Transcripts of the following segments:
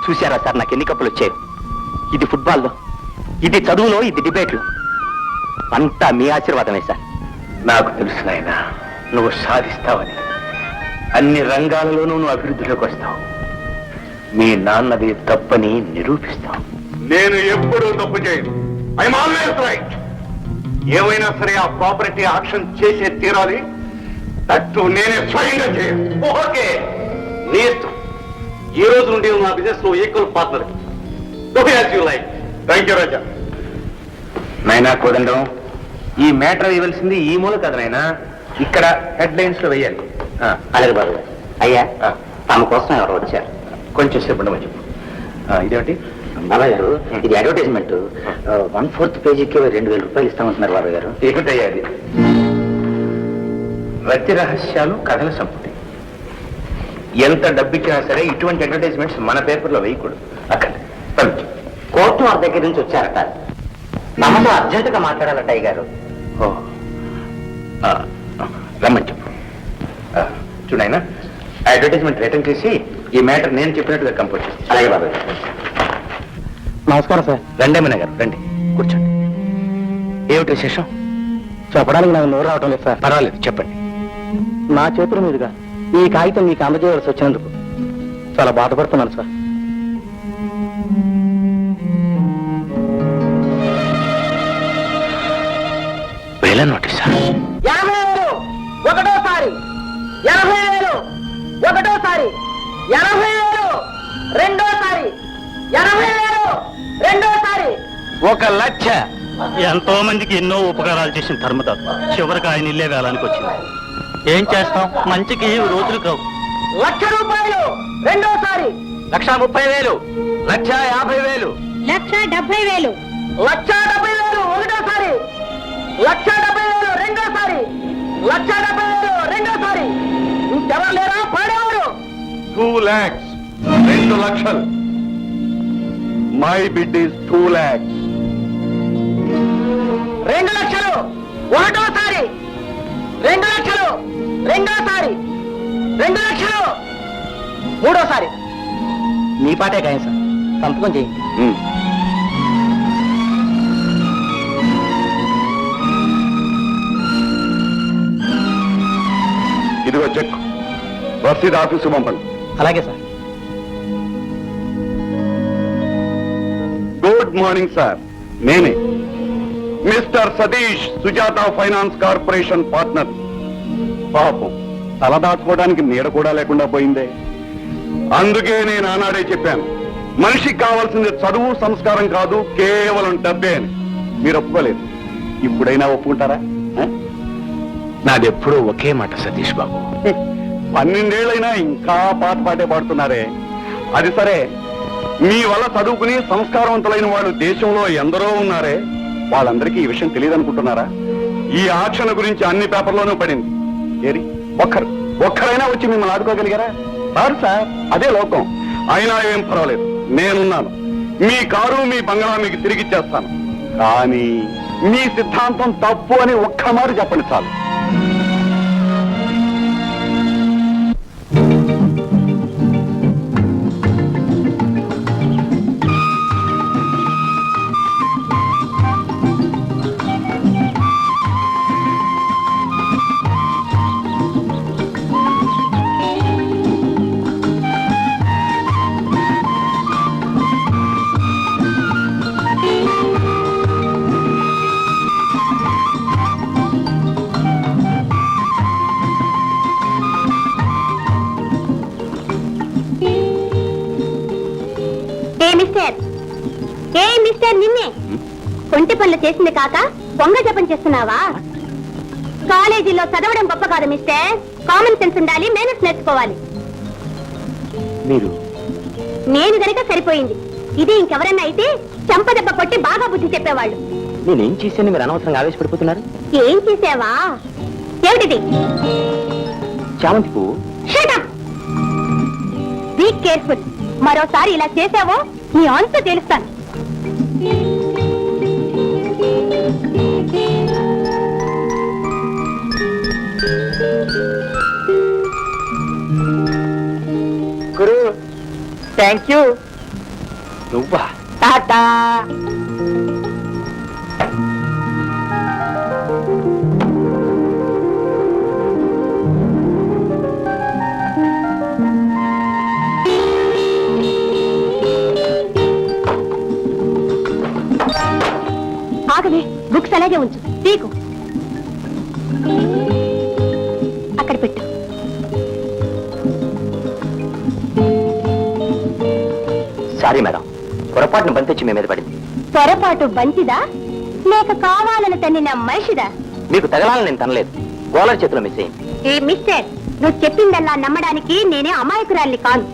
చూశారా సార్ నాకు ఎన్ని కప్పులు వచ్చాయి? ఇది ఫుట్బాల్లో, ఇది చదువులో, ఇది డిబేట్లో, అంతా మీ ఆశీర్వాదమే సార్. నాకు తెలుసు నాయనా, నువ్వు సాధిస్తావని. అన్ని రంగాలలోనూ నువ్వు అభివృద్ధిలోకి వస్తావు. మీ నాన్నది తప్పని నిరూపిస్తావు. నేను ఎప్పుడూ తప్పు చేయను. I'm always right. ఏమైనా సరే ఆ ప్రాపర్టీ ఆక్షన్ చేసే తీరాలి. తట్టు నేనే స్వయంగా చేయను. ఓకే, నీ ఇష్టం. ఈ రోజు నుండి నా బిజినెస్ లో ఈక్వల్ పార్ట్నర్. థ్యాంక్ యూ రాజా. నైనా కోదండం, ఈ మ్యాటర్ ఇవ్వాల్సింది ఈ మూల కదా నాయనా, ఇక్కడ హెడ్ లైన్స్ లో వేయాలి. అలాగే బాబు. అయ్యా, తమ కోసం ఎవరు వచ్చారు? కొంచెం సేపు ఉండమని చెప్పు. ఇదేమిటి బాబాయ్ గారు? ఇది అడ్వర్టైజ్మెంట్. 1/4 పేజీకి 2000 రూపాయలు ఇస్తామంటున్నారు బాబాయ్ గారు. ఏమిటయ్యా అది? రతి రహస్యాలు కథల సంపుటి. ఎంత డబ్బిచ్చినా సరే ఇటువంటి అడ్వర్టైజ్మెంట్స్ మన పేపర్లో వేయకూడదు. అక్కడ కోర్టు వారి దగ్గర నుంచి వచ్చారట. తమతో అర్జెంటుగా మాట్లాడాలట అయ్య గారు. రమ్మని చెప్పు. చూడైనా అడ్వర్టైజ్మెంట్ రిటర్న్ చేసి ఈ మ్యాటర్ నేను చెప్పినట్టుగా కంపోజ్ చేసి. అలాగే బాబాయ్. నమస్కారం సార్. రండేమన్న గారు, రండి, కూర్చోండి. ఏమిటి విశేషం? చెప్పడానికి నాకు నోరు రావటం లేదు సార్. పర్వాలేదు, చెప్పండి. నా చేతుల మీదుగా ఈ కాగితం మీకు అందజేయవలసి వచ్చినందుకు చాలా బాధపడుతున్నాను సార్. వేల నోటీసా? 80,000 ఒకటోసారి, 80,000 ఒకటోసారి, 80,000 రెండోసారి, 80,000 రెండోసారి. 1,00,000. ఎంతో మందికి ఎన్నో ఉపకారాలు చేసిన ధర్మదాత చివరికి ఆయన ఇల్లే వేలానికి వచ్చింది. ఏం చేస్తాం, మంచికి రోజులు కావు. 1,00,000 రూపాయలు రెండోసారి, 1,30,000, 1,50,000, 1,70,000, 1,70,000 ఒకటోసారి, 1,70,000 రెండోసారి, 1,70,000 రెండోసారి. ఇంకెవరు లేరా పాడేవారు? 2 lakhs, 2 లక్షలు. My bid is 2 lakhs. 2 లక్షలు ఒకటోసారి, 2 లక్షలు రెండోసారి, 2 లక్షలు మూడోసారి. మీ పాటే కాయం సార్, సంతకం చేయండి. ఇదిగో చెక్, రసీదు ఆఫీసు పంపండి. అలాగే సార్. Good morning sir. నేనే mister Satish, Sujatha finance corporation partner. పాపం తల దాచుకోవడానికి నీడ కూడా లేకుండా పోయిందే. అందుకే నేను ఆనాడే చెప్పాను, మనిషికి కావాల్సింది చదువు సంస్కారం కాదు, కేవలం డబ్బే అని. మీరు ఒప్పుకోలేదు. ఇప్పుడైనా ఒప్పుకుంటారా? నాదెప్పుడూ ఒకే మాట సతీష్ బాబు. 12 ఏళ్ళైనా ఇంకా పాటే పాడుతున్నారే. అది సరే, మీ వల్ల చదువుకుని సంస్కారవంతులైన వాళ్ళు దేశంలో ఎందరో ఉన్నారే, వాళ్ళందరికీ ఈ విషయం తెలియదు అనుకుంటున్నారా? ఈ ఆక్షన్ గురించి అన్ని పేపర్లోనూ పడింది. ఏరి ఒక్కరైనా వచ్చి మిమ్మల్ని ఆడుకోగలిగారా? సార్ సార్, అదే లోకం. అయినా ఏం పర్వాలేదు, నేనున్నాను. మీ కారు మీ బంగాళా మీకు తిరిగిచ్చేస్తాను. కానీ మీ సిద్ధాంతం తప్పు అని ఒక్క మాట చెప్పండి చాలు. నిన్నే కొంటి పనులు చేసింది కాక బొంగ జపం చేస్తున్నావా? కాలేజీలో చదవడం గొప్ప కాదు మిస్టర్, కామన్ సెన్స్ ఉండాలి, మేనర్స్ నేర్చుకోవాలి. నేను గనక సరిపోయింది. ఇది ఇంకెవరన్నా అయితే చెంపదెబ్బ కొట్టి బాగా బుద్ధి చెప్పేవాళ్ళు. నేనేం చేశాను మీరు అనవసరంగా ఆవేశపడిపోతున్నారు? ఏం చేసావా? ఏమిటిది? చామంతి పువ్వు. Shut up! Be careful. మరోసారి ఇలా చేసావో నీ అంత తెలుస్తాను. గురు థ్యాంక్ యూ. నువ్వా? టాటా. ఆగవే, బుక్స్ అలాగే ఉంచు. తీకు అక్కడ పెట్టు. సారీ మేడం, పొరపాటును బంతెచ్చి మీ మీద పడింది. పొరపాటు బంతిదా లేక కావాలని తన్నిన మనిషిదా? మీకు తగలాలని నేను తనలేదు, గోలర్ చేతిలో మిస్ అయింది. ఏ మిస్టర్, నువ్వు చెప్పిందల్లా నమ్మడానికి నేనే అమాయకురాల్ని కాను.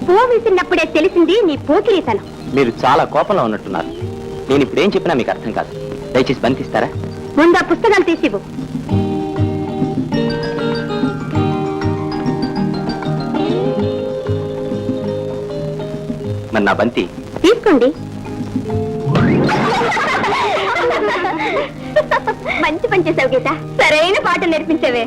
పువ్వు విసిరినప్పుడే తెలిసింది నీ పోకిరీతనం. మీరు చాలా కోపంలో ఉన్నట్టున్నారు. నేను ఇప్పుడు ఏం చెప్పినా మీకు అర్థం కాదు. దయచేసి బంతిస్తారా? ముందు ఆ పుస్తకాలు తీసివ్వు. మరి నా బంతి తీసుకోండి. మంచి పని చేసావు గీత, సరైన పాటలు నేర్పించేవే.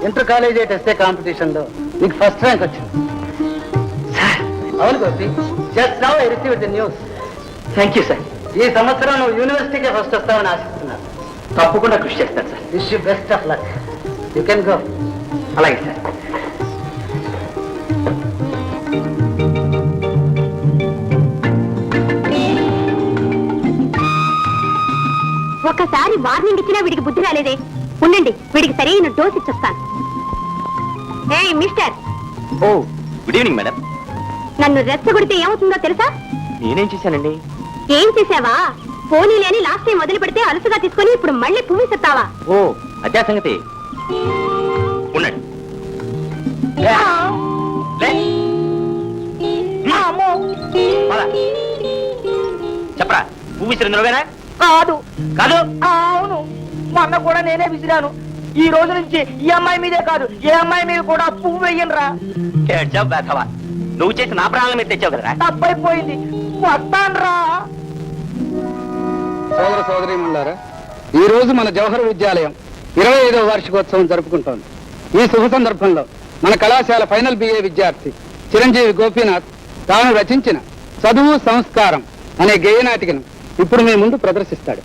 ఇంటర్ కాలేజ్ ఎస్ఏ కాంపిటీషన్ లో నీకు ఫస్ట్ ర్యాంక్ వచ్చింది. అవును Gopi, just now I received the news. Thank you sir. ఈ సంవత్సరం నువ్వు యూనివర్సిటీకే ఫస్ట్ వస్తావని ఆశిస్తున్నాను. తప్పకుండా కృషి చేస్తాను sir. Wish you best of luck. You can go. అలాగే సార్. ఒకసారి వార్నింగ్ ఇచ్చినా వీడికి బుద్ధి రాలేదే. ఉండండి, వీడికి సరైన డోస్ ఇచ్చొస్తాను. ఏయ్ మిస్టర్, ఓ గుడ్ ఈవినింగ్ మేడం. నన్ను రెచ్చగొడితే ఏమవుతుందో తెలుసా? నేనేం చేశానండి? ఏం చేసావా? పోనీలే అని లాస్ట్ టైం వదిలి పెడితే అలసుగా తీసుకొని ఇప్పుడు మళ్ళీ పువ్వు చెప్తావా? ఓ అదే సంగతి. ఉండండి. లే. పద. చెప్పరా, పువ్వు విసిరింది నువ్వేనా? కాదు కాదు. అవును, మొన్న కూడా నేనే విసిరాను. ఈ రోజు నుంచి ఈ అమ్మాయి మీదే కాదు, ఏ అమ్మాయి మీద కూడా పువ్వు వెయ్యనురా. ఏడ్చావు బేధవా. నువ్వు చేసి నా ప్రాణాల మీద తెచ్చావు కదరా. తప్పైపోయింది, వస్తాన్రా. సోదర సోదరీమణులారా, ఈ రోజు మన జవహర్ విద్యాలయం 25వ వార్షికోత్సవం జరుపుకుంటోంది. ఈ శుభ సందర్భంలో మన కళాశాల ఫైనల్ బిఏ విద్యార్థి చిరంజీవి గోపీనాథ్ తాను రచించిన చదువు సంస్కారం అనే గేయనాటికను ఇప్పుడు మీ ముందు ప్రదర్శిస్తాడు.